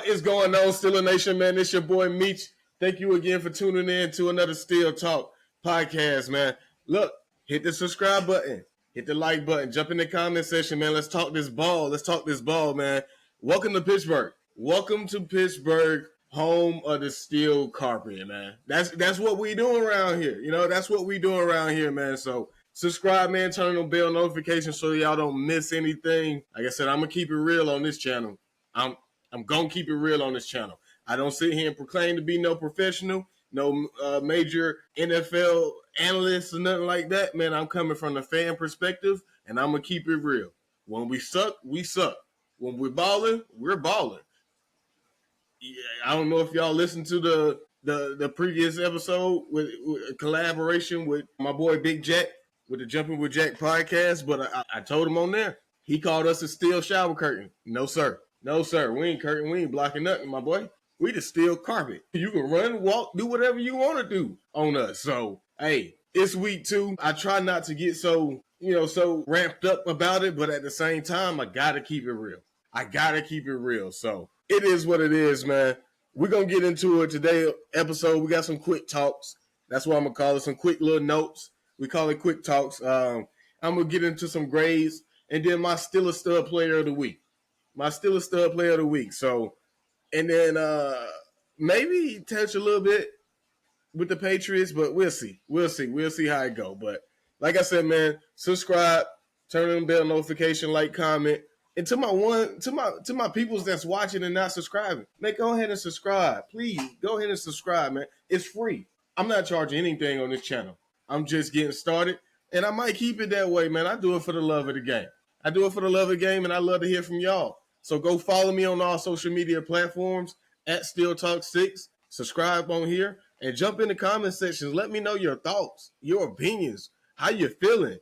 is going on, Steeler Nation, man? It's your boy, Meech. Thank you again for tuning in to another Steel Talk podcast, man. Look, hit the subscribe button. Hit the like button. Jump in the comment section, man. Let's talk this ball. Let's talk this ball, man. Welcome to Pittsburgh. Welcome to Pittsburgh, home of the steel carpet, man. That's what we doing around here. You know, that's what we doing around here, man. So subscribe, man. Turn on bell notifications so y'all don't miss anything. Like I said, I'm going to keep it real on this channel. I'm going to keep it real on this channel. I don't sit here and proclaim to be no professional, no major NFL analyst or nothing like that. Man, I'm coming from the fan perspective, and I'm going to keep it real. When we suck, we suck. When we're balling, we're balling. Yeah, I don't know if y'all listened to the previous episode with a collaboration with my boy Big Jack with the Jumping with Jack podcast, but I told him on there. He called us a steel shower curtain. No, sir. No, sir. We ain't curtain. We ain't blocking nothing, my boy. We the steel carpet. You can run, walk, do whatever you want to do on us. So, hey, it's week 2. I try not to get so ramped up about it, but at the same time, I got to keep it real. So, it is what it is, man. We're going to get into it today episode. We got some quick talks. That's what I'm going to call it, some quick little notes. We call it quick talks. I'm going to get into some grades, and then my Steelers stud player of the week. So, and then maybe touch a little bit with the Patriots, but we'll see. We'll see how it go. But like I said, man, subscribe, turn on the bell notification, like, comment. And to my peoples that's watching and not subscribing, man, go ahead and subscribe. Please go ahead and subscribe, man. It's free. I'm not charging anything on this channel. I'm just getting started, and I might keep it that way, man. I do it for the love of the game. And I love to hear from y'all. So go follow me on all social media platforms at Steel Talk 6. Subscribe on here and jump in the comment sections. Let me know your thoughts, your opinions, how you feeling.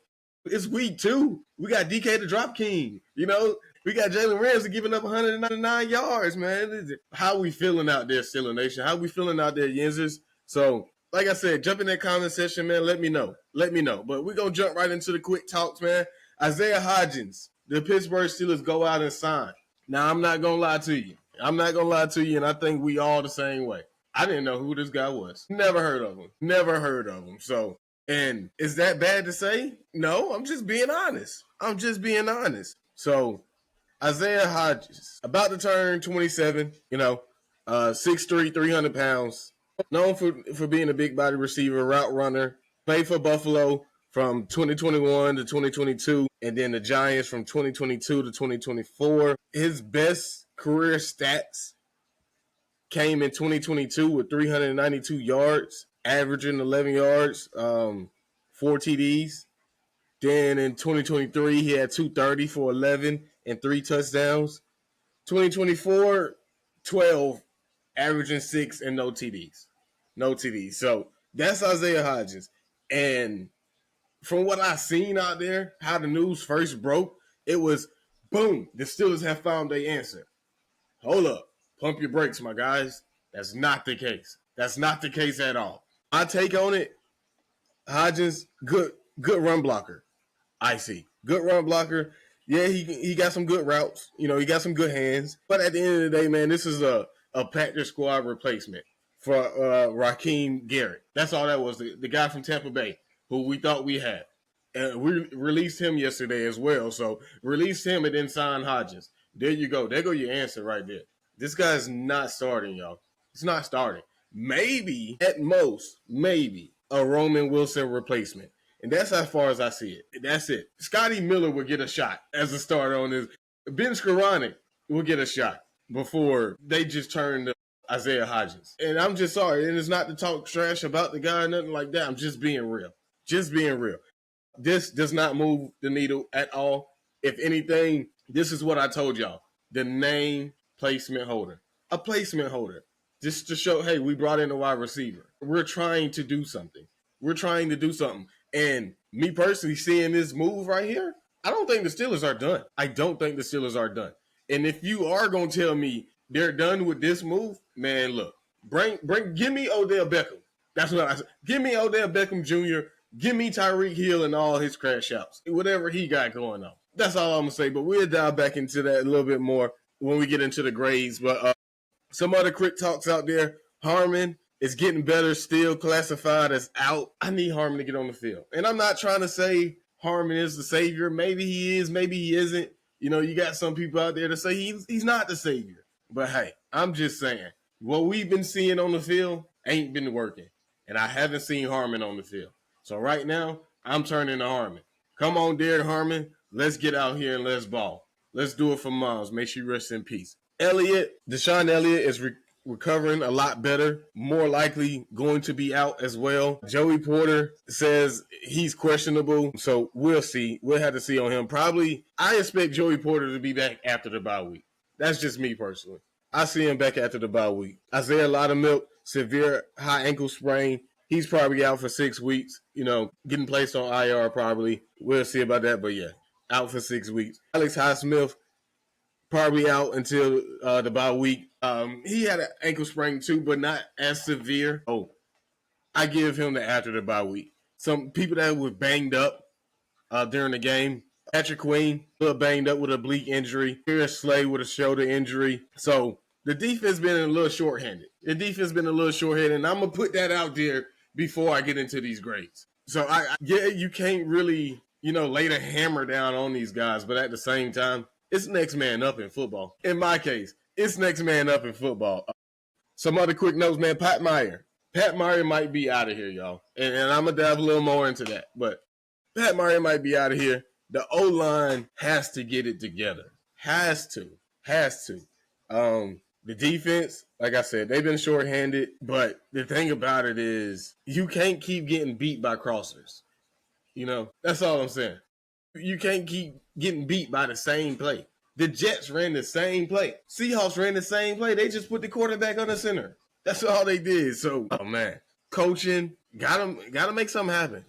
It's week 2. We got DK the Drop King. You know, we got Jalen Ramsey giving up 199 yards, man. How we feeling out there, Steeler Nation? How we feeling out there, Yinzers? So, like I said, jump in that comment section, man. Let me know. But we're going to jump right into the quick talks, man. Isaiah Hodgins, the Pittsburgh Steelers go out and sign. Now, I'm not going to lie to you. And I think we all the same way. I didn't know who this guy was. Never heard of him. So, and is that bad to say? No, I'm just being honest. So, Isaiah Hodgins, about to turn 27, 6'3", 300 pounds. Known for being a big body receiver, route runner. Played for Buffalo from 2021 to 2022, and then the Giants from 2022 to 2024. His best career stats came in 2022 with 392 yards, averaging 11 yards, 4 TDs. Then in 2023, he had 230 for 11 and 3 touchdowns. 2024, 12, averaging 6 and no TDs. So that's Isaiah Hodgins. And from what I've seen out there, how the news first broke, it was, boom, the Steelers have found their answer. Hold up. Pump your brakes, my guys. That's not the case. That's not the case at all. My take on it, Hodgins, good run blocker. I see. Good run blocker. Yeah, he got some good routes. He got some good hands. But at the end of the day, man, this is a practice squad replacement for Raheem Garrett. That's all that was. The guy from Tampa Bay who we thought we had. And we released him yesterday as well. So release him and then sign Hodgins. There you go. There go your answer right there. This guy's not starting, y'all. He's not starting. Maybe, at most, a Roman Wilson replacement. And that's as far as I see it. That's it. Scotty Miller will get a shot as a starter on this. Ben Skoranek will get a shot before they just turn to Isaiah Hodgins. And I'm just sorry. And it's not to talk trash about the guy or nothing like that. I'm just being real. This does not move the needle at all. If anything, this is what I told y'all. The name placement holder. A placement holder. Just to show, hey, we brought in a wide receiver. We're trying to do something. And me personally, seeing this move right here, I don't think the Steelers are done. And if you are going to tell me they're done with this move, man, look, give me Odell Beckham. That's what I said. Give me Odell Beckham Jr., give me Tyreek Hill and all his crash outs, whatever he got going on. That's all I'm going to say. But we'll dive back into that a little bit more when we get into the grades. But Some other quick talks out there. Harmon is getting better, still classified as out. I need Harmon to get on the field. And I'm not trying to say Harmon is the savior. Maybe he is, maybe he isn't. You know, you got some people out there to say he's not the savior. But hey, I'm just saying, what we've been seeing on the field ain't been working. And I haven't seen Harmon on the field. So right now, I'm turning to Harmon. Come on, Derek Harmon. Let's get out here and let's ball. Let's do it for Moms. Make sure you rest in peace. Deshaun Elliott is recovering a lot better, more likely going to be out as well. Joey Porter says he's questionable, so we'll see. We'll have to see on him. Probably, I expect Joey Porter to be back after the bye week. That's just me personally. I see him back after the bye week. Isaiah Loudermilk, severe high ankle sprain. He's probably out for 6 weeks, getting placed on IR probably. We'll see about that, but yeah, out for 6 weeks. Alex Highsmith, probably out until the bye week. He had an ankle sprain too, but not as severe. Oh, I give him the after the bye week. Some people that were banged up during the game. Patrick Queen, a little banged up with a oblique injury. Harris Slay with a shoulder injury. So the defense been a little shorthanded. And I'm going to put that out there before I get into these grades. So, you can't really, lay the hammer down on these guys. But at the same time, it's next man up in football. In my case, it's next man up in football. Some other quick notes, man. Pat Meyer. Pat Meyer might be out of here, y'all. And I'm going to dive a little more into that. But Pat Meyer might be out of here. The O-line has to get it together. Has to. The defense, like I said, they've been shorthanded. But the thing about it is you can't keep getting beat by crossers. That's all I'm saying. You can't keep getting beat by the same play. The Jets ran the same play. Seahawks ran the same play. They just put the quarterback on the center. That's all they did. So, man, coaching, gotta make something happen.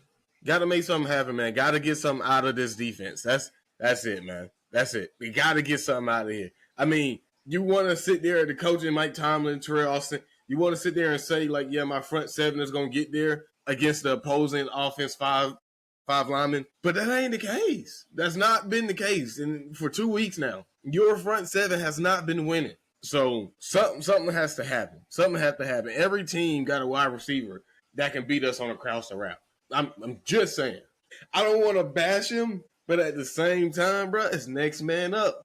Got to make something happen, man. Got to get something out of this defense. That's it, man. That's it. We got to get something out of here. I mean, you want to sit there at the coaching, Mike Tomlin, Terrell Austin. You want to sit there and say, like, yeah, my front seven is going to get there against the opposing offense five linemen. But that ain't the case. That's not been the case. And for 2 weeks now, your front seven has not been winning. So something has to happen. Something has to happen. Every team got a wide receiver that can beat us on a cross and route. I'm just saying. I don't want to bash him, but at the same time, bro, it's next man up.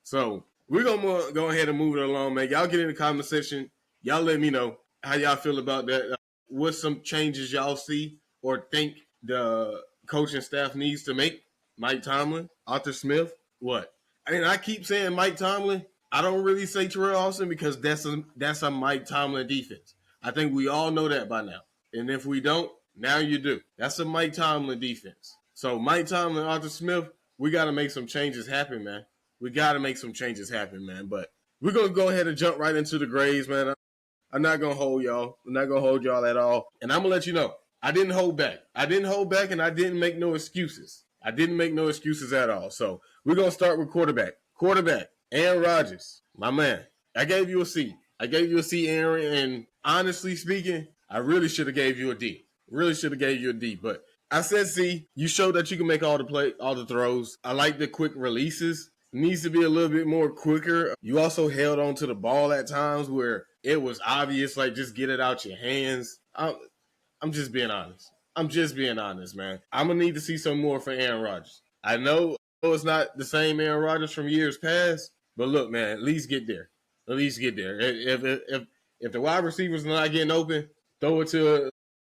So we're going to go ahead and move it along, man. Y'all get in the comment section. Y'all let me know how y'all feel about that. What's some changes y'all see or think the coaching staff needs to make? Mike Tomlin, Arthur Smith, what? I mean, I keep saying Mike Tomlin. I don't really say Terrell Austin because that's a Mike Tomlin defense. I think we all know that by now. And if we don't, now you do. That's a Mike Tomlin defense. So Mike Tomlin, Arthur Smith, we got to make some changes happen, man. But we're going to go ahead and jump right into the grades, man. I'm not going to hold y'all. I'm not going to hold y'all at all. And I'm going to let you know, I didn't hold back and I didn't make no excuses. At all. So we're going to start with quarterback. Aaron Rodgers, my man. I gave you a C, Aaron. And honestly speaking, I really should have gave you a D. But I said C. You showed that you can make all the throws. I like the quick releases. Needs to be a little bit more quicker. You also held on to the ball at times where it was obvious, like just get it out your hands. I'm just being honest. Man. I'm going to need to see some more for Aaron Rodgers. I know it's not the same Aaron Rodgers from years past, but look, man, at least get there. If the wide receivers are not getting open, throw it to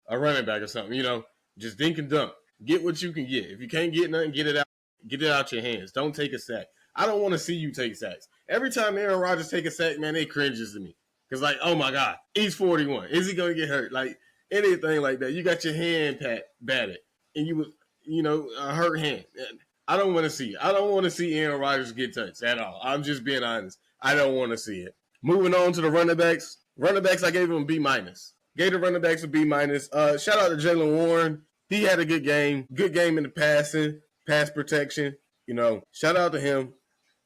a running back or something, just dink and dunk. Get what you can get. If you can't get nothing, get it out your hands. Don't take a sack. I don't want to see you take sacks. Every time Aaron Rodgers take a sack, man, it cringes to me. Because, like, oh, my God, he's 41. Is he going to get hurt? Like, anything like that. You got your hand batted, and a hurt hand. I don't want to see it. I don't want to see Aaron Rodgers get touched at all. I'm just being honest. I don't want to see it. Moving on to the running backs. I gave him a B-. Gave the running backs a B-. Shout out to Jaylen Warren. He had a good game. Good game in the passing, pass protection. Shout out to him.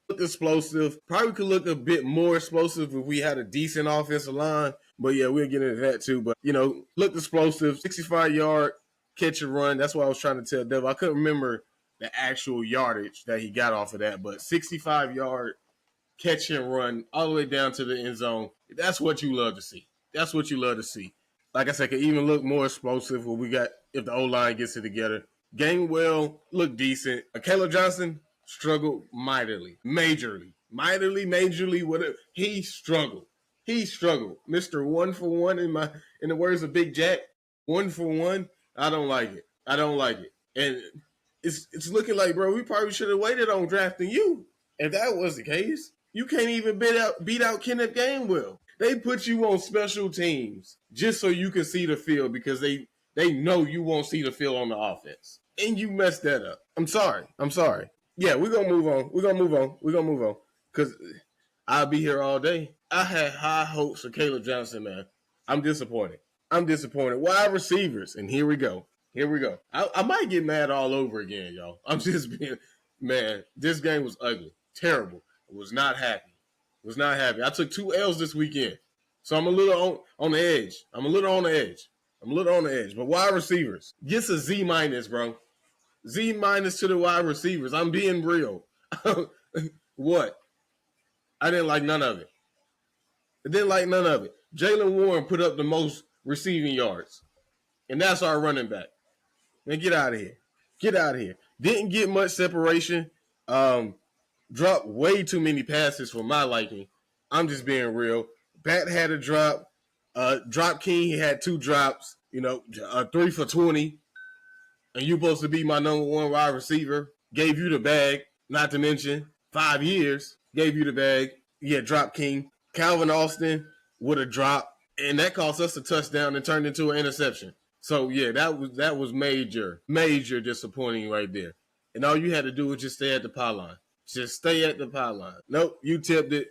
Look explosive. Probably could look a bit more explosive if we had a decent offensive line. But, yeah, we'll get into that too. But, looked explosive. 65-yard catch and run. That's what I was trying to tell Devil. I couldn't remember the actual yardage that he got off of that. But 65-yard catch and run all the way down to the end zone. That's what you love to see. That's what you love to see. Like I said, can even look more explosive when we got if the O-line gets it together. Gainwell looked decent. Caleb Johnson struggled majorly, whatever. He struggled. Mr. 1 for 1 in the words of Big Jack, 1 for 1. I don't like it. And it's looking like, bro, we probably should have waited on drafting you. If that was the case, you can't even beat out Kenneth Gainwell. They put you on special teams just so you can see the field because they know you won't see the field on the offense. And you messed that up. I'm sorry. Yeah, we're going to move on. Because I'll be here all day. I had high hopes for Caleb Johnson, man. I'm disappointed. Wide receivers. And here we go. I might get mad all over again, y'all. I'm just being, man, this game was ugly. Terrible. I was not happy. I took 2 L's this weekend. So I'm a little on the edge. But wide receivers, gets a Z-, bro. Z- to the wide receivers. I'm being real. What? I didn't like none of it. Jaylen Warren put up the most receiving yards. And that's our running back. Man, get out of here. Didn't get much separation. Dropped way too many passes for my liking. I'm just being real. Bat had a drop. Drop King, he had 2 drops. 3 for 20. And you supposed to be my number 1 wide receiver. Gave you the bag. Not to mention 5 years. Gave you the bag. Yeah, Drop King. Calvin Austin with a drop. And that cost us a touchdown and turned into an interception. So, yeah, that was major disappointing right there. And all you had to do was just stay at the pylon. Nope, you tipped it,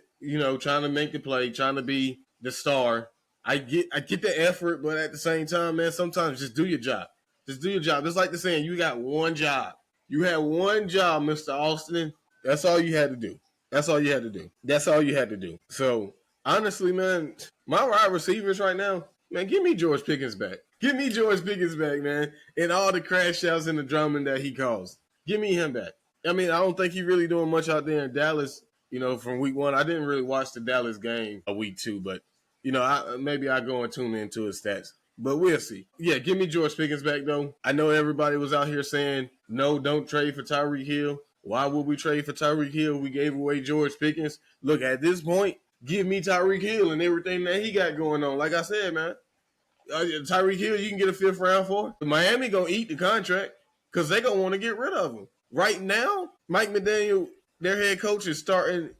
trying to make the play, trying to be the star. I get the effort, but at the same time, man, sometimes just do your job. It's like the saying, you got one job. You had one job, Mr. Austin. That's all you had to do. So, honestly, man, my wide receivers right now, man, give me George Pickens back. Man. And all the crash outs and the drumming that he caused. Give me him back. I mean, I don't think he's really doing much out there in Dallas, from week 1. I didn't really watch the Dallas game week 2, but, maybe I go and tune into his stats. But we'll see. Yeah, give me George Pickens back, though. I know everybody was out here saying, no, don't trade for Tyreek Hill. Why would we trade for Tyreek Hill? We gave away George Pickens. Look, at this point, give me Tyreek Hill and everything that he got going on. Like I said, man, Tyreek Hill, you can get a 5th round for. Miami going to eat the contract because they're going to want to get rid of him. Right now, Mike McDaniel, their head coach, is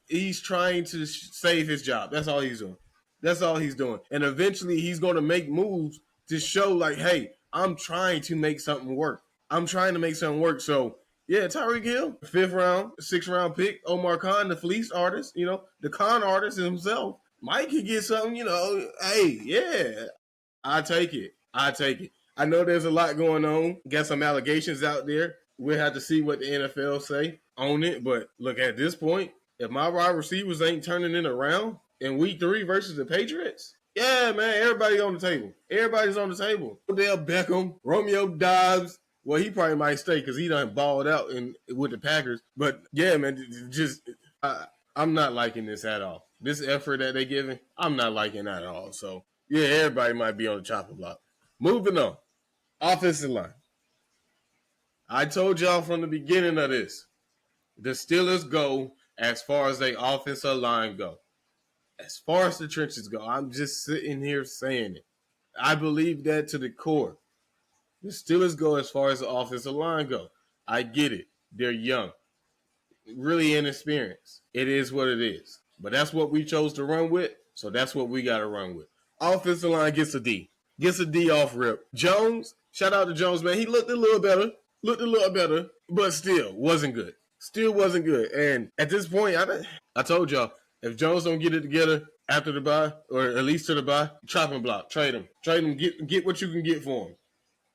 he's trying to save his job. That's all he's doing. And eventually he's going to make moves to show like, hey, I'm trying to make something work. So, yeah, Tyreek Hill, 5th round, 6th round pick. Omar Khan, the fleece artist, the con artist himself. Mike could get something, hey, yeah, I take it. I know there's a lot going on. Got some allegations out there. We'll have to see what the NFL say on it. But look, at this point, if my wide receivers ain't turning it around in week 3 versus the Patriots, yeah, man, everybody's on the table. Odell Beckham, Romeo Dobbs. Well, he probably might stay because he done balled out with the Packers. But, yeah, man, I'm not liking this at all. This effort that they're giving, I'm not liking at all. So, yeah, everybody might be on the chopping block. Moving on. Offensive line. I told y'all from the beginning of this, the Steelers go as far as their offensive line go. As far as the trenches go, I'm just sitting here saying it. I believe that to the core. The Steelers go as far as the offensive line go. I get it. They're young. Really inexperienced. It is what it is. But that's what we chose to run with, so that's what we got to run with. Offensive line gets a D. Gets a D off rip. Jones, shout out to Jones, man. He looked a little better, but still wasn't good. And at this point, I told y'all, if Jones don't get it together after the bye, or at least to the bye, chop and block. Trade him. Get what you can get for him.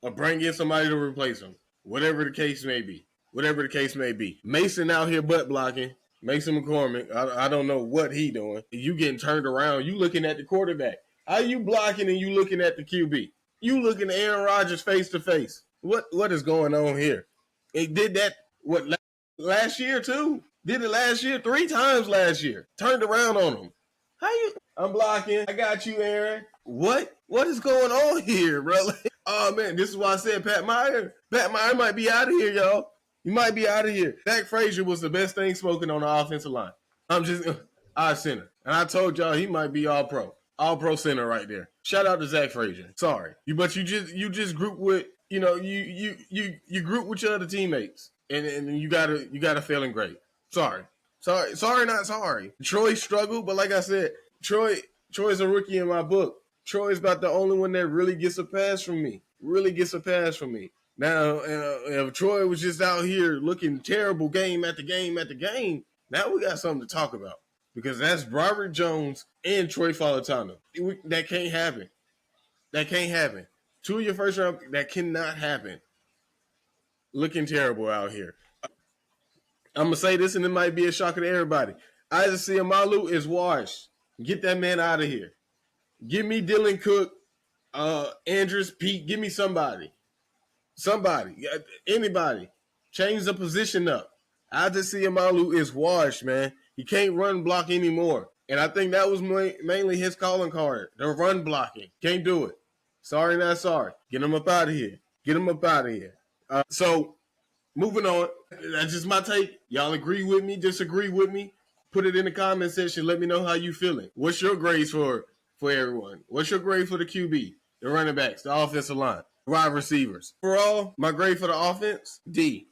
Or bring in somebody to replace him. Whatever the case may be. Mason out here butt blocking. Mason McCormick, I don't know what he doing. You getting turned around. You looking at the quarterback. How you blocking and you looking at the QB? You looking at Aaron Rodgers face to face. What is going on here? It did that last year too. Did it last year, 3 times last year. Turned around on him. How you? I'm blocking. I got you, Aaron. What? What is going on here, bro? Oh man, this is why I said Pat Meyer. Pat Meyer might be out of here, y'all. He might be out of here. Zach Frazier was the best thing smoking on the offensive line. I'm just our center, and I told y'all he might be all pro center right there. Shout out to Zach Frazier. Sorry, but you just group with you group with your other teammates, and you got a failing grade. Sorry, not sorry. Troy struggled, but like I said, Troy's a rookie in my book. Troy's about the only one that really gets a pass from me. Now, if Troy was just out here looking terrible game after game after game, now we got something to talk about. Because that's Robert Jones and Troy Falatano. That can't happen. 2 of your first round, that cannot happen. Looking terrible out here. I'm going to say this, and it might be a shocker to everybody. Isaac Seumalo is washed. Get that man out of here. Give me Dylan Cook, Andrews, Pete. Give me somebody. Anybody. Change the position up. Isaac Seumalo is washed, man. He can't run block anymore. And I think that was mainly his calling card. The run blocking. Can't do it. Sorry, not sorry. Get him up out of here. So, moving on. That's just my take. Y'all agree with me? Disagree with me? Put it in the comment section. Let me know how you feeling. What's your grades for everyone? What's your grade for the QB, the running backs, the offensive line, wide receivers? Overall, my grade for the offense, D.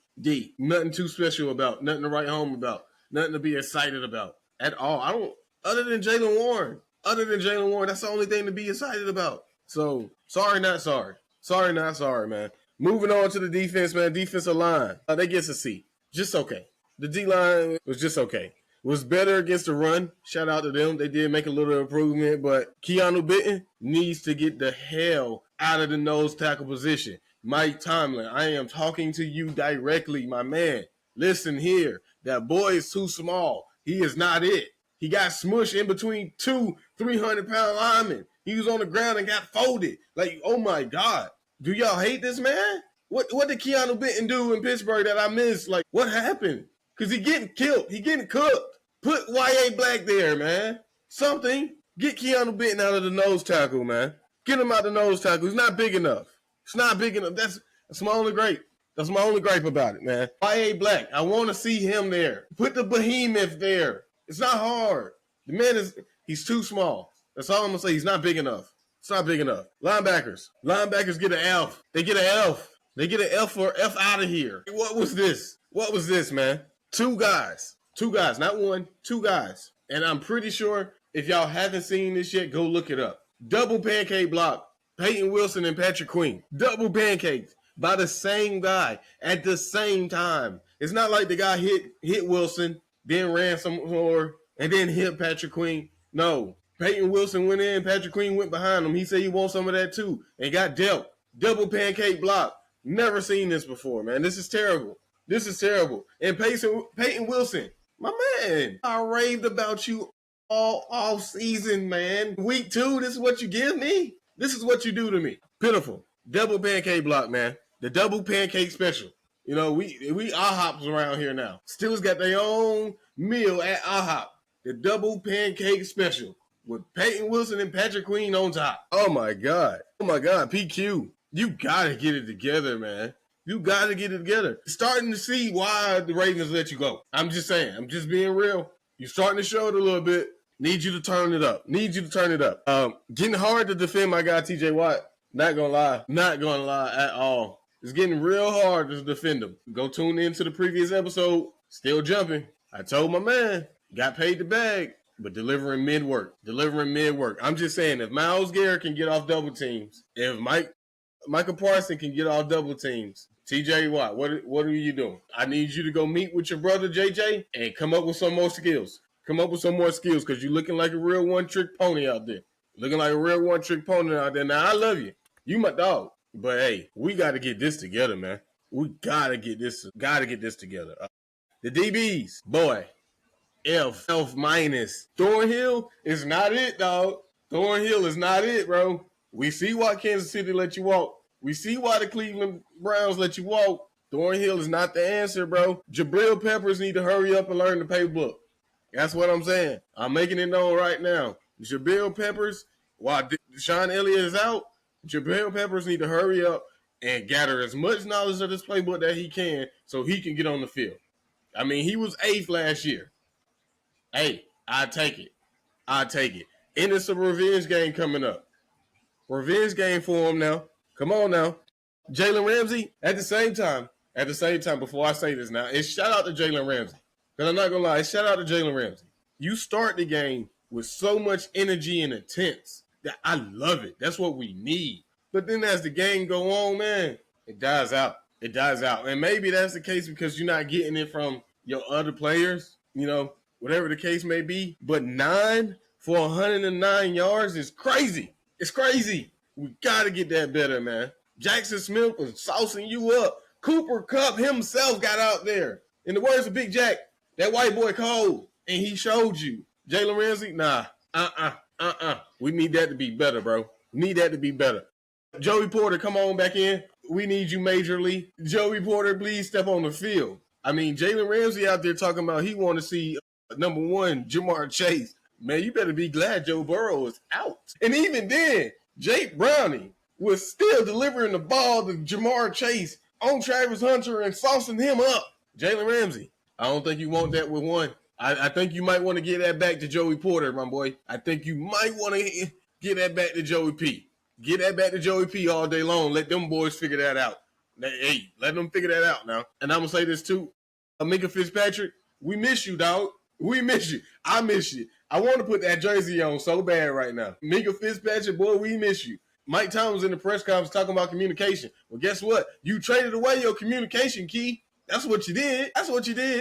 Nothing too special about. Nothing to write home about. Nothing to be excited about at all. I don't. Other than Jaylen Warren, that's the only thing to be excited about. So, sorry, not sorry. Sorry, not sorry, man. Moving on to the defense, man. Defensive line. They get a C. Just okay. The D-line was just okay. Was better against the run. Shout out to them. They did make a little improvement, but Keanu Benton needs to get the hell out of the nose tackle position. Mike Tomlin, I am talking to you directly, my man. Listen here. That boy is too small. He is not it. He got smushed in between 2 300-pound linemen. He was on the ground and got folded. Like, oh my God. Do y'all hate this man? What did Keanu Benton do in Pittsburgh that I missed? Like, what happened? Because he getting killed. He getting cooked. Put Y.A. Black there, man. Something. Get Keanu Benton out of the nose tackle, man. Get him out of the nose tackle. He's not big enough. It's not big enough. That's my only gripe. That's my only gripe about it, man. Y.A. Black. I want to see him there. Put the behemoth there. It's not hard. The man he's too small. That's all I'm going to say. He's not big enough. It's not big enough. Linebackers get an F. They get an F. They get an F for F out of here. What was this, man? 2 guys. 2 guys, not one. 2 guys. And I'm pretty sure if y'all haven't seen this yet, go look it up. Double pancake block. Peyton Wilson and Patrick Queen. Double pancakes by the same guy at the same time. It's not like the guy hit Wilson, then ran some more, and then hit Patrick Queen. No. Peyton Wilson went in, Patrick Queen went behind him. He said he wants some of that too and got dealt. Double pancake block. Never seen this before, man. This is terrible. And Peyton Wilson, my man, I raved about you all off season, man. Week 2, this is what you give me? This is what you do to me. Pitiful. Double pancake block, man. The double pancake special. You know, we IHOPs around here now. Steelers got their own meal at IHOP. The double pancake special with Peyton Wilson and Patrick Queen on top. Oh my God, PQ. You gotta get it together, man. You gotta get it together. Starting to see why the Ravens let you go. I'm just saying. I'm just being real. You're starting to show it a little bit. Need you to turn it up. Getting hard to defend my guy TJ Watt. Not gonna lie at all. It's getting real hard to defend him. Go tune into the previous episode. Still jumping. I told my man, got paid the bag, but delivering mid-work. I'm just saying, if Myles Garrett can get off double teams, if Michael Parsons can get off double teams, TJ Watt, what are you doing? I need you to go meet with your brother JJ and come up with some more skills. Because you're looking like a real one-trick pony out there. Now, I love you. You my dog. But, hey, we got to get this together, man. We got to get this together. The DBs, boy, F minus. Thornhill is not it, dog. Thornhill is not it, bro. We see why Kansas City let you walk. We see why the Cleveland Browns let you walk. Thornhill is not the answer, bro. Jabril Peppers need to hurry up and learn the playbook. That's what I'm saying. I'm making it known right now. Jabril Peppers, while Deshaun Elliott is out, Jabril Peppers need to hurry up and gather as much knowledge of this playbook that he can so he can get on the field. I mean, he was 8th last year. Hey, I take it. And it's a revenge game coming up. Revenge game for him now. Come on now. Jalen Ramsey, at the same time, before I say this now, it's shout out to Jalen Ramsey. Because I'm not going to lie, it's shout out to Jalen Ramsey. You start the game with so much energy and intense that I love it. That's what we need. But then as the game go on, man, it dies out. And maybe that's the case because you're not getting it from your other players, whatever the case may be. But 9 for 109 yards is crazy. It's crazy. We got to get that better, man. Jackson Smith was saucing you up. Cooper Kupp himself got out there. In the words of Big Jack, that white boy cold, and he showed you. Jalen Ramsey, nah. We need that to be better, bro. Joey Porter, come on back in. We need you majorly. Joey Porter, please step on the field. I mean, Jalen Ramsey out there talking about he want to see number 1, Jamar Chase. Man, you better be glad Joe Burrow is out. And even then, Jake Browning was still delivering the ball to Jamar Chase on Travis Hunter and saucing him up. Jalen Ramsey, I don't think you want that with 1. I think you might want to get that back to Joey Porter, my boy. I think you might want to get that back to Joey P. Get that back to Joey P all day long. Let them boys figure that out. Hey, let them figure that out now. And I'm going to say this too. Minkah Fitzpatrick, we miss you, dog. We miss you. I miss you. I want to put that jersey on so bad right now. Minkah Fitzpatrick, boy, we miss you. Mike Thomas in the press conference talking about communication. Well, guess what? You traded away your communication key. That's what you did.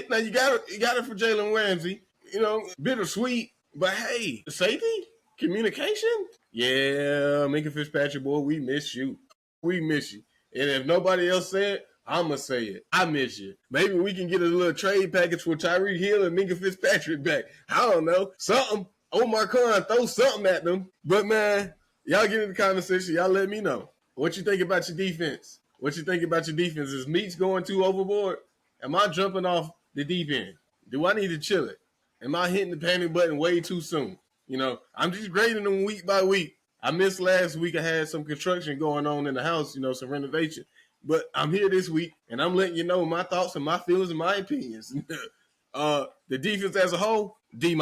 Now you got it for Jalen Ramsey. Bittersweet. But hey, safety? Communication? Yeah, Minkah Fitzpatrick, boy, we miss you. And if nobody else said it, I'm going to say it. I miss you. Maybe we can get a little trade package for Tyreek Hill and Minkah Fitzpatrick back. I don't know. Something. Omar Khan, throw something at them. But, man, y'all get in the comment section. Y'all let me know. What you think about your defense? Is Meats going too overboard? Am I jumping off the deep end? Do I need to chill it? Am I hitting the panic button way too soon? I'm just grading them week by week. I missed last week. I had some construction going on in the house, some renovation. But I'm here this week, and I'm letting you know my thoughts and my feelings and my opinions. The defense as a whole, D-.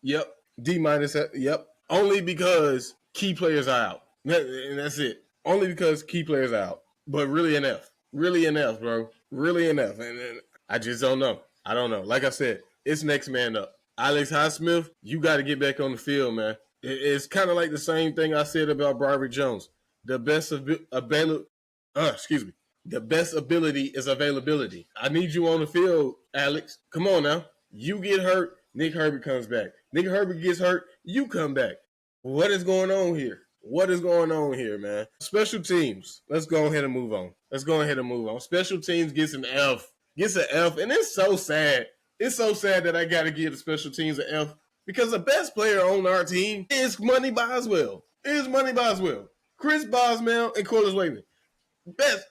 Yep. D-. Yep. Only because key players are out. And that's it. Only because key players are out. But really an F. Really an F, bro. Really an F. And I just don't know. I don't know. Like I said, it's next man up. Alex Highsmith, you got to get back on the field, man. It's kind of like the same thing I said about Broderick Jones. The best ability is availability. I need you on the field, Alex. Come on now. You get hurt, Nick Herbert comes back. Nick Herbert gets hurt, you come back. What is going on here? Man? Special teams. Let's go ahead and move on. Special teams gets an F. And it's so sad. It's so sad that I got to give the special teams an F because the best player on our team is Money Boswell. Chris Boswell and Corliss Waitman.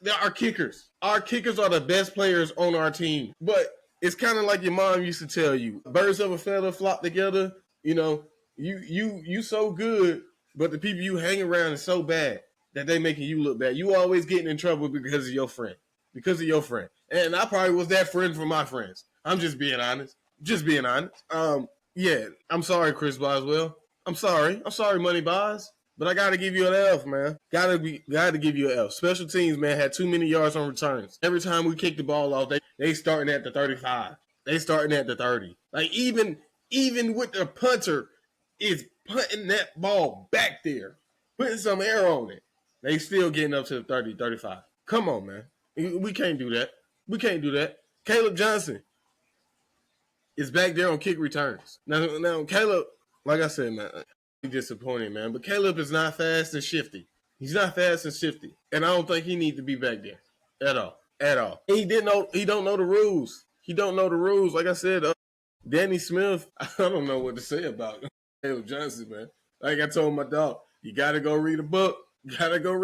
They're our kickers. Our kickers are the best players on our team. But it's kind of like your mom used to tell you, birds of a feather flock together. You so good, but the people you hang around is so bad that they making you look bad. You always getting in trouble because of your friend. And I probably was that friend for my friends. I'm just being honest. Yeah, I'm sorry, Chris Boswell. I'm sorry, Money Bos. But I got to give you an F, man. Got to give you an F. Special teams, man, had too many yards on returns. Every time we kick the ball off, they starting at the 35. They starting at the 30. Like, even with the punter is punting that ball back there, putting some air on it. They still getting up to the 30, 35. Come on, man. We can't do that. Caleb Johnson is back there on kick returns. Now Caleb, like I said, man, disappointing, man. But Caleb is not fast and shifty. He's not fast and shifty. And I don't think he needs to be back there at all. He don't know the rules. Like I said, Danny Smith, I don't know what to say about Caleb Johnson, man. Like I told my dog, you got to go read a book. Got to go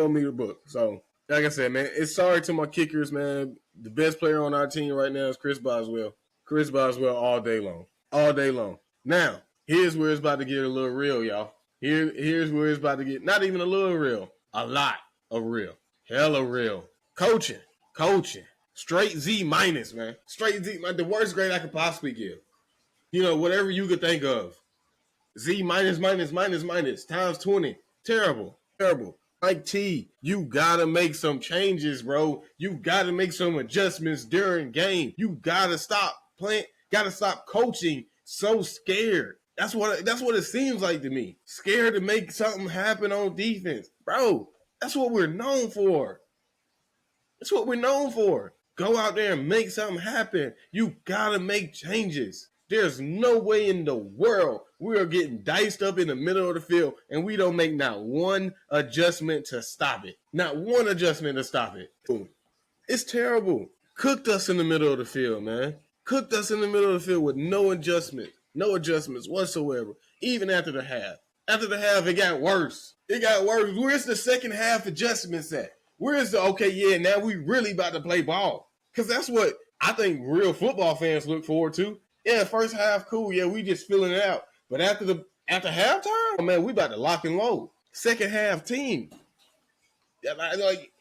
meet a book. So, like I said, man, it's sorry to my kickers, man. The best player on our team right now is Chris Boswell. Chris Boswell all day long. All day long. Now, here's where it's about to get a little real, y'all. Here's where it's about to get not even a little real. A lot of real. Hella real. Coaching. Straight Z minus, man. Straight Z, man. The worst grade I could possibly give. You know, whatever you could think of. Z minus times 20. Terrible. Mike T, you gotta make some changes, bro. You gotta make some adjustments during game. You gotta stop playing, gotta stop coaching so scared. That's what it seems like to me. Scared to make something happen on defense. Bro, that's what we're known for. Go out there and make something happen. You gotta make changes. There's no way in the world we are getting diced up in the middle of the field and we don't make not one adjustment to stop it. Not one adjustment to stop it. It's terrible. Cooked us in the middle of the field, man. Cooked us in the middle of the field with no adjustments whatsoever, even after the half. After the half, it got worse. Where's the second half adjustments at? Where's the, now we really about to play ball? Because that's what I think real football fans look forward to. Yeah, first half, cool. Yeah, we just filling it out. But after halftime, oh man, we about to lock and load. Second half team. Like,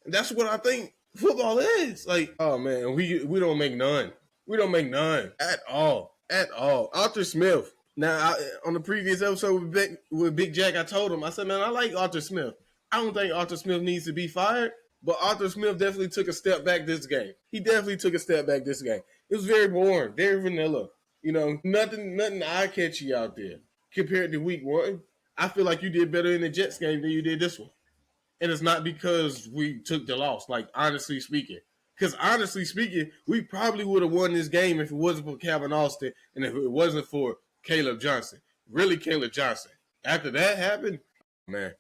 that's what I think football is. Like, oh man, we don't make none. We don't make none at all. Arthur Smith. Now, on the previous episode with Big Jack, I told him, I said, man, I like Arthur Smith. I don't think Arthur Smith needs to be fired, but Arthur Smith definitely took a step back this game. It was very boring, very vanilla. You know, nothing eye-catchy out there. Compared to week one, I feel like you did better in the Jets game than you did this one. And it's not because we took the loss, like, honestly speaking. Because honestly speaking, we probably would have won this game if it wasn't for Calvin Austin and if it wasn't for Caleb Johnson. Really, Caleb Johnson. After that happened, man.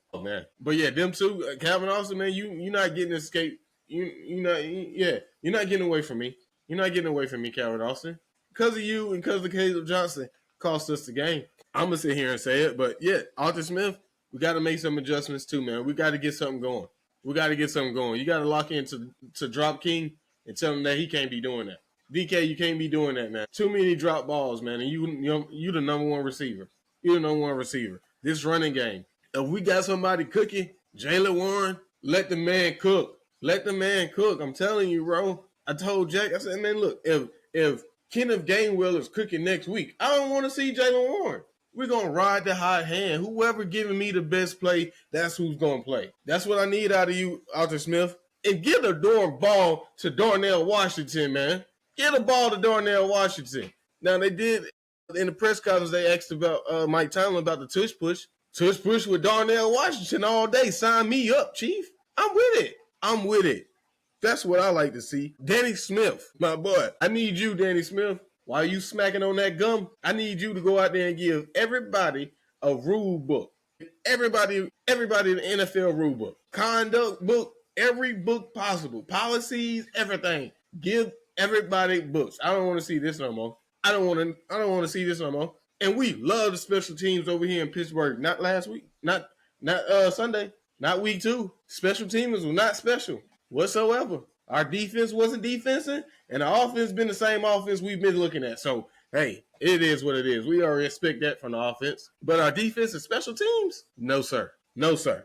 But yeah, them two, Calvin Austin, man, you're not getting escape. You're not getting away from me. You're not getting away from me, Calvin Austin. Because of you and because of Caleb Johnson cost us the game. I'm going to sit here and say it, but yeah, Arthur Smith, we got to make some adjustments too, man. We got to get something going. You got to lock into Drop King and tell him that he can't be doing that. DK, you can't be doing that, man. Too many drop balls, man, and you the number one receiver. This running game. If we got somebody cooking, Jaylen Warren, let the man cook. I'm telling you, bro. I told Jack, I said, man, look, if Kenneth Gainwell is cooking next week, I don't want to see Jaylen Warren. We're going to ride the hot hand. Whoever giving me the best play, that's who's going to play. That's what I need out of you, Arthur Smith. And get a ball to Darnell Washington, man. Get a ball to Darnell Washington. Now, they did, in the press conference, they asked about Mike Tomlin about the tush push. Tush push with Darnell Washington all day. Sign me up, Chief. I'm with it. That's what I like to see. Danny Smith, my boy. I need you, Danny Smith. While you smacking on that gum, I need you to go out there and give everybody a rule book. Everybody in the NFL rule book. Conduct book, every book possible. Policies, everything. Give everybody books. I don't want to see this no more. I don't want to see this no more. And we love the special teams over here in Pittsburgh. Not last week. Not Sunday. Not week 2. Special teamers were not special whatsoever. Our defense wasn't defensing, and the offense been the same offense we've been looking at. So, hey, it is what it is. We already expect that from the offense. But our defense and special teams? No, sir.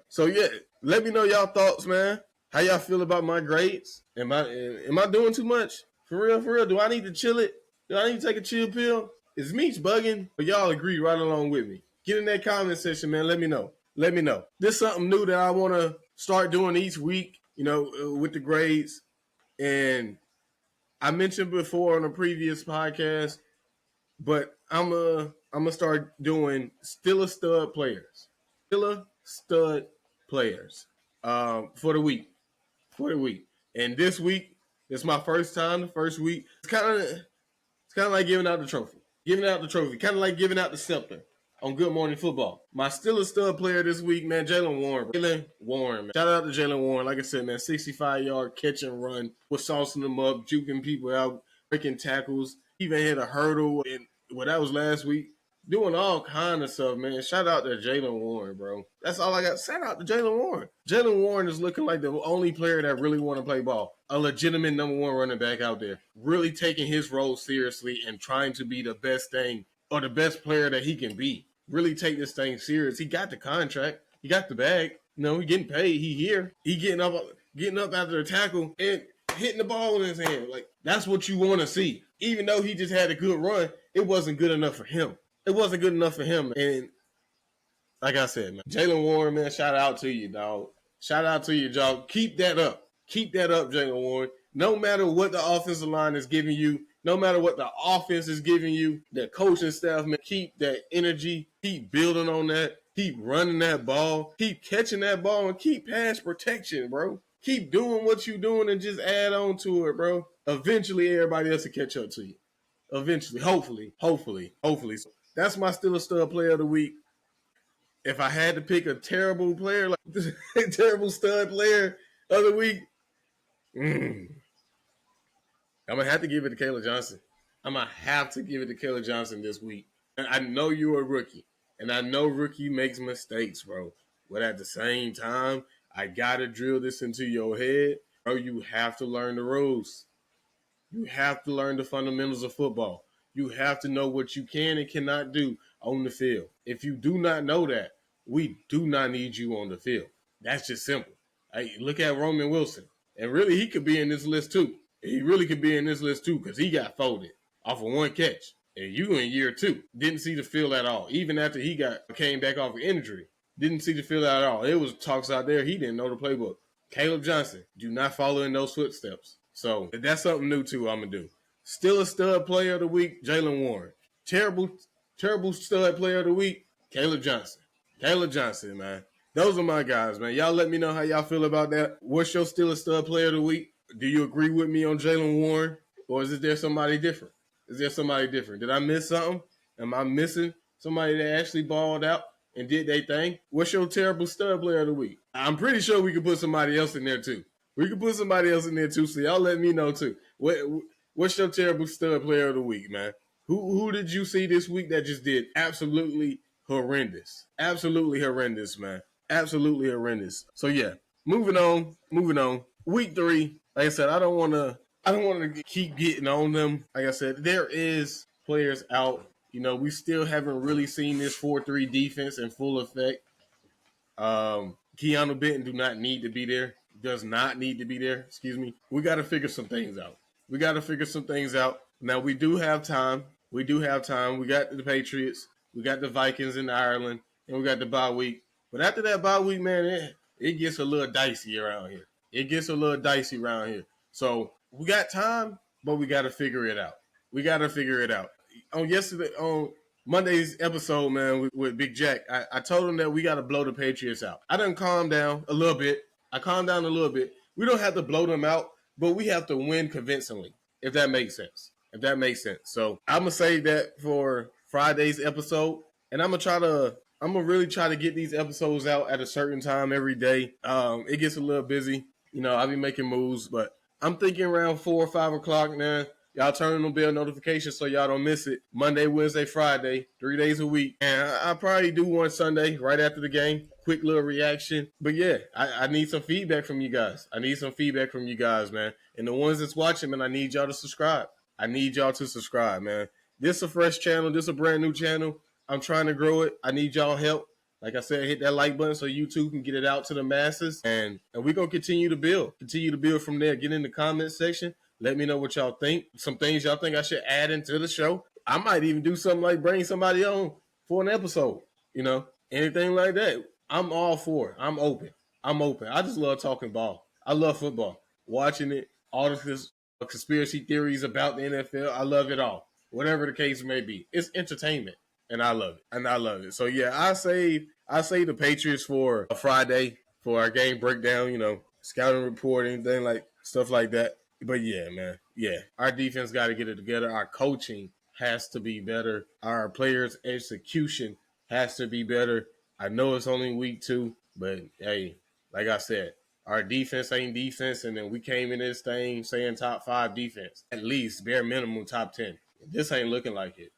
So, yeah, let me know y'all thoughts, man. How y'all feel about my grades? Am I doing too much? For real? Do I need to chill it? Do I need to take a chill pill? Is Meech bugging? But y'all agree right along with me. Get in that comment section, man. Let me know. This is something new that I want to start doing each week, with the grades. And I mentioned before on a previous podcast, but I'm gonna start doing still a stud players for the week. And this week, it's my first time. The first week, it's kind of like giving out the trophy, kind of like giving out the scepter on Good Morning Football. My still a stud player this week, man, Jaylen Warren. Shout out to Jaylen Warren. Like I said, man, 65-yard catch and run with saucing them up, juking people out, breaking tackles. Even hit a hurdle, and that was last week. doing all kind of stuff, man. Shout out to Jaylen Warren, bro. That's all I got. Shout out to Jaylen Warren. Jaylen Warren is looking like the only player that really want to play ball. A legitimate number one running back out there. Really taking his role seriously and trying to be the best thing or the best player that he can be. Really take this thing serious. He got the contract. He got the bag. You know, he getting paid. He here. He getting up after the tackle and hitting the ball in his hand. Like, that's what you want to see. Even though he just had a good run, it wasn't good enough for him. It wasn't good enough for him. And like I said, man, Jaylen Warren, man, shout out to you, dog. Shout out to you, dog. Keep that up. Keep that up, Jaylen Warren. No matter what the offensive line is giving you, no matter what the offense is giving you, the coaching staff, man, keep that energy. Keep building on that. Keep running that ball. Keep catching that ball and keep pass protection, bro. Keep doing what you're doing and just add on to it, bro. Eventually, everybody else will catch up to you. Eventually, hopefully. So that's my still a stud player of the week. If I had to pick a terrible player, like a terrible stud player of the week, I'm going to have to give it to Caleb Johnson. I'm going to have to give it to Caleb Johnson this week. And I know you're a rookie, and I know rookie makes mistakes, bro. But at the same time, I got to drill this into your head. Bro, you have to learn the rules. You have to learn the fundamentals of football. You have to know what you can and cannot do on the field. If you do not know that, we do not need you on the field. That's just simple. Hey, look at Roman Wilson. And really, he could be in this list too. He really could be in this list too because he got folded off of one catch. And you in year 2. Didn't see the field at all. Even after he came back off of injury. Didn't see the field at all. It was talks out there. He didn't know the playbook. Caleb Johnson, do not follow in those footsteps. So that's something new too I'm going to do. Still a stud player of the week, Jaylen Warren. Terrible stud player of the week, Caleb Johnson. Caleb Johnson, man. Those are my guys, man. Y'all let me know how y'all feel about that. What's your still a stud player of the week? Do you agree with me on Jaylen Warren? Or is there somebody different? Did I miss something? Am I missing somebody that actually balled out and did their thing? What's your terrible stud player of the week? I'm pretty sure we could put somebody else in there too. So y'all let me know too. What's your terrible stud player of the week, man? Who did you see this week that just did absolutely horrendous? Absolutely horrendous, man. Absolutely horrendous. So yeah, moving on. Week 3, like I said, I don't want to keep getting on them. Like I said, there is players out. You know, we still haven't really seen this 4-3 defense in full effect. Keanu Benton does not need to be there. Excuse me. We got to figure some things out. Now, we do have time. We got the Patriots. We got the Vikings in Ireland. And we got the bye week. But after that bye week, man, it gets a little dicey around here. So we got time, but we got to figure it out. On Monday's episode, man, with Big Jack, I told him that we got to blow the Patriots out. I done calmed down a little bit. We don't have to blow them out, but we have to win convincingly, if that makes sense. So I'm going to save that for Friday's episode, and I'm going to really try to get these episodes out at a certain time every day. It gets a little busy. You know, I'll be making moves, but I'm thinking around 4 or 5 o'clock now. Y'all turn on the bell notifications so y'all don't miss it. Monday, Wednesday, Friday, 3 days a week. And I'll probably do one Sunday right after the game. Quick little reaction. But yeah, I need some feedback from you guys. Man. And the ones that's watching, man, I need y'all to subscribe. Man. This is a fresh channel. This is a brand new channel. I'm trying to grow it. I need y'all help. Like I said, hit that like button so YouTube can get it out to the masses. And we're going to continue to build from there. Get in the comment section. Let me know what y'all think. Some things y'all think I should add into the show. I might even do something like bring somebody on for an episode. You know, anything like that. I'm all for it. I'm open. I just love talking ball. I love football. Watching it, all the conspiracy theories about the NFL. I love it all. Whatever the case may be. It's entertainment. And I love it. So yeah, I say the Patriots for a Friday for our game breakdown, you know, scouting report, anything like stuff like that. But yeah, man. Yeah. Our defense got to get it together. Our coaching has to be better. Our players' execution has to be better. I know it's only week 2, but hey, like I said, our defense ain't defense, and then we came in this thing saying top 5 defense. At least bare minimum top 10. This ain't looking like it.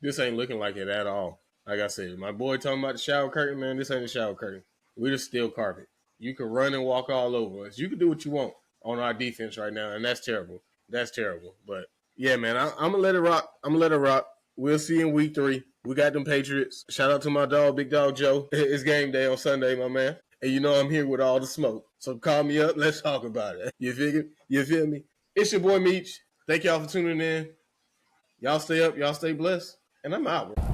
This ain't looking like it at all. Like I said, my boy talking about the shower curtain, man. This ain't a shower curtain. We just steel carpet. You can run and walk all over us. You can do what you want on our defense right now, and that's terrible. That's terrible. But yeah, man, I'm gonna let it rock. I'm gonna let it rock. We'll see you in week 3. We got them Patriots. Shout out to my dog, Big Dog Joe. It's game day on Sunday, my man. And you know I'm here with all the smoke. So call me up. Let's talk about it. You figure? You feel me? It's your boy Meech. Thank y'all for tuning in. Y'all stay up. Y'all stay blessed. And I'm out.